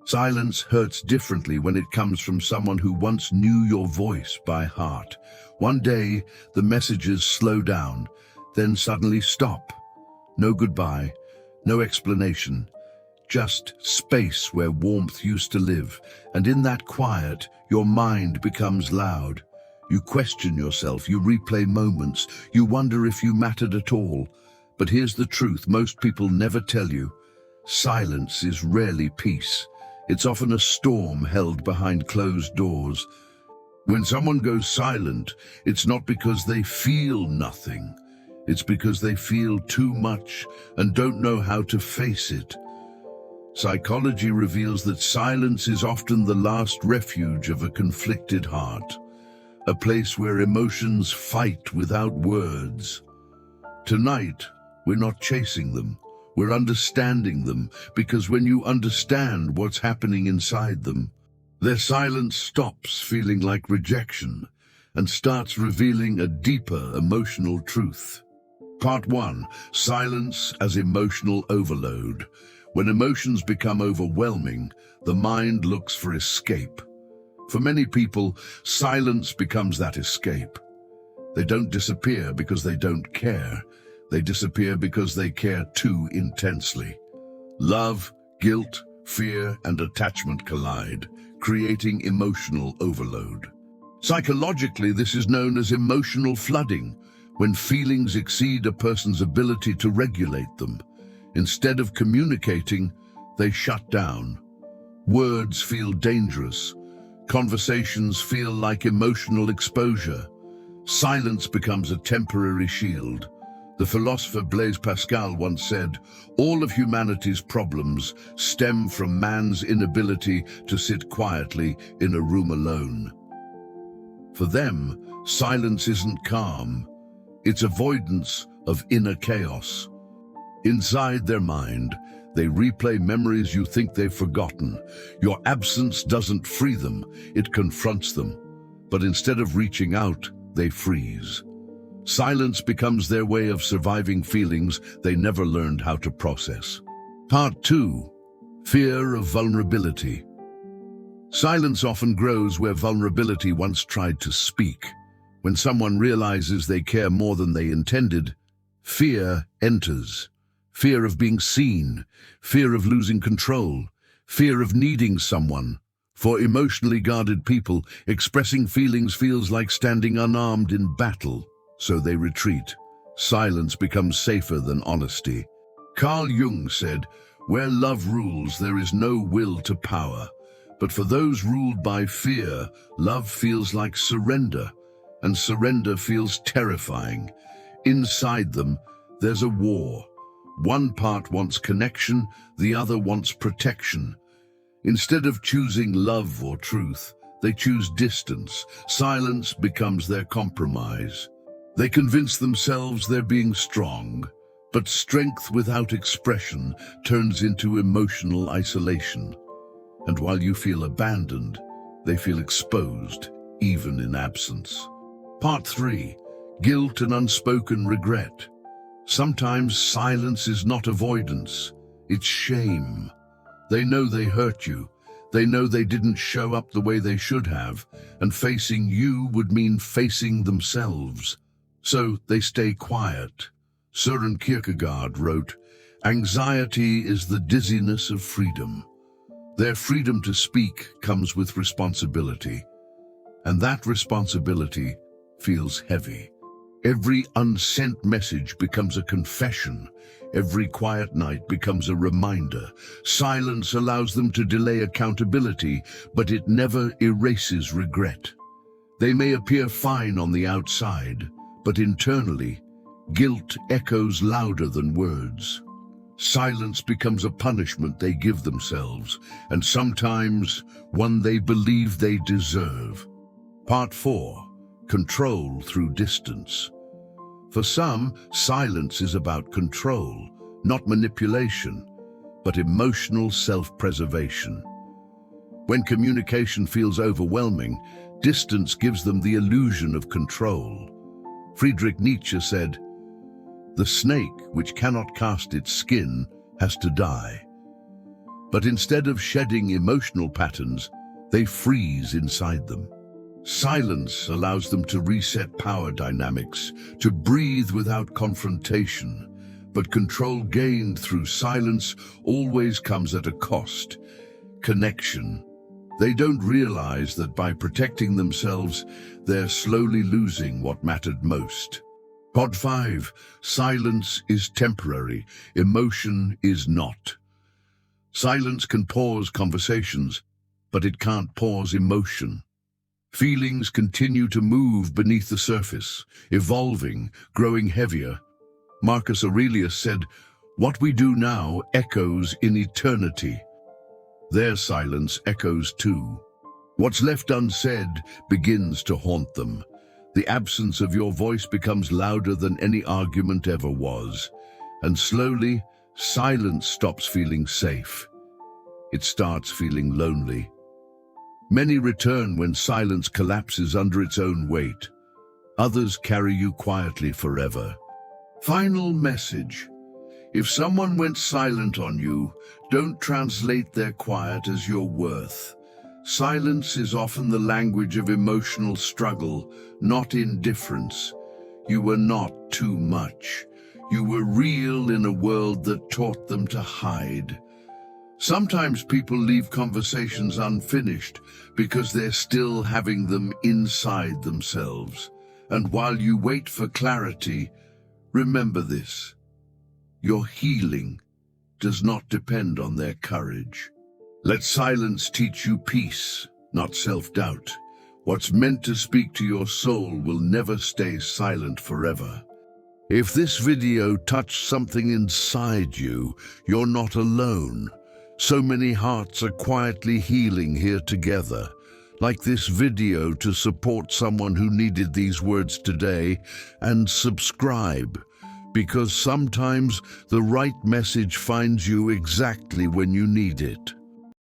Silence hurts differently when it comes from someone who once knew your voice by heart. One day, the messages slow down, then suddenly stop. No goodbye, no explanation, just space where warmth used to live, and in that quiet, your mind becomes loud. You question yourself, you replay moments, you wonder if you mattered at all. But here's the truth most people never tell you. Silence is rarely peace. It's often a storm held behind closed doors. When someone goes silent, it's not because they feel nothing. It's because they feel too much and don't know how to face it. Psychology reveals that silence is often the last refuge of a conflicted heart, a place where emotions fight without words. Tonight, we're not chasing them, we're understanding them, because when you understand what's happening inside them, their silence stops feeling like rejection and starts revealing a deeper emotional truth. Part 1. Silence as emotional overload. When emotions become overwhelming, the mind looks for escape. For many people, silence becomes that escape. They don't disappear because they don't care. They disappear because they care too intensely. Love, guilt, fear, and attachment collide, creating emotional overload. Psychologically, this is known as emotional flooding, when feelings exceed a person's ability to regulate them. Instead of communicating, they shut down. Words feel dangerous. Conversations feel like emotional exposure. Silence becomes a temporary shield. The philosopher Blaise Pascal once said, "All of humanity's problems stem from man's inability to sit quietly in a room alone." For them, silence isn't calm. It's avoidance of inner chaos. Inside their mind, they replay memories you think they've forgotten. Your absence doesn't free them, it confronts them. But instead of reaching out, they freeze. Silence becomes their way of surviving feelings they never learned how to process. Part 2. Fear of vulnerability. Silence often grows where vulnerability once tried to speak. When someone realizes they care more than they intended, fear enters. Fear of being seen, fear of losing control, fear of needing someone. For emotionally guarded people, expressing feelings feels like standing unarmed in battle, so they retreat. Silence becomes safer than honesty. Carl Jung said, "Where love rules, there is no will to power. But for those ruled by fear, love feels like surrender, and surrender feels terrifying. Inside them, there's a war. One part wants connection, the other wants protection. Instead of choosing love or truth, they choose distance. Silence becomes their compromise. They convince themselves they're being strong, but strength without expression turns into emotional isolation. And while you feel abandoned, they feel exposed, even in absence. Part 3. Guilt and unspoken regret. Sometimes silence is not avoidance, it's shame. They know they hurt you. They know they didn't show up the way they should have, and facing you would mean facing themselves. So they stay quiet. Søren Kierkegaard wrote, "Anxiety is the dizziness of freedom." Their freedom to speak comes with responsibility, and that responsibility feels heavy. Every unsent message becomes a confession. Every quiet night becomes a reminder. Silence allows them to delay accountability, but it never erases regret. They may appear fine on the outside, but internally, guilt echoes louder than words. Silence becomes a punishment they give themselves, and sometimes one they believe they deserve. Part 4. Control through distance. For some, silence is about control, not manipulation, but emotional self-preservation. When communication feels overwhelming, distance gives them the illusion of control. Friedrich Nietzsche said, "The snake which cannot cast its skin has to die." But instead of shedding emotional patterns, they freeze inside them. Silence allows them to reset power dynamics, to breathe without confrontation. But control gained through silence always comes at a cost: connection. They don't realize that by protecting themselves, they're slowly losing what mattered most. Pod 5. Silence is temporary. Emotion is not. Silence can pause conversations, but it can't pause emotion. Feelings continue to move beneath the surface, evolving, growing heavier. Marcus Aurelius said, "What we do now echoes in eternity." Their silence echoes too. What's left unsaid begins to haunt them. The absence of your voice becomes louder than any argument ever was. And slowly, silence stops feeling safe. It starts feeling lonely. Many return when silence collapses under its own weight. Others carry you quietly forever. Final message. If someone went silent on you, don't translate their quiet as your worth. Silence is often the language of emotional struggle, not indifference. You were not too much. You were real in a world that taught them to hide. Sometimes people leave conversations unfinished because they're still having them inside themselves. And while you wait for clarity, remember this: your healing does not depend on their courage. Let silence teach you peace, not self-doubt. What's meant to speak to your soul will never stay silent forever. If this video touched something inside you, you're not alone. So many hearts are quietly healing here together. Like this video to support someone who needed these words today, and subscribe, because sometimes the right message finds you exactly when you need it.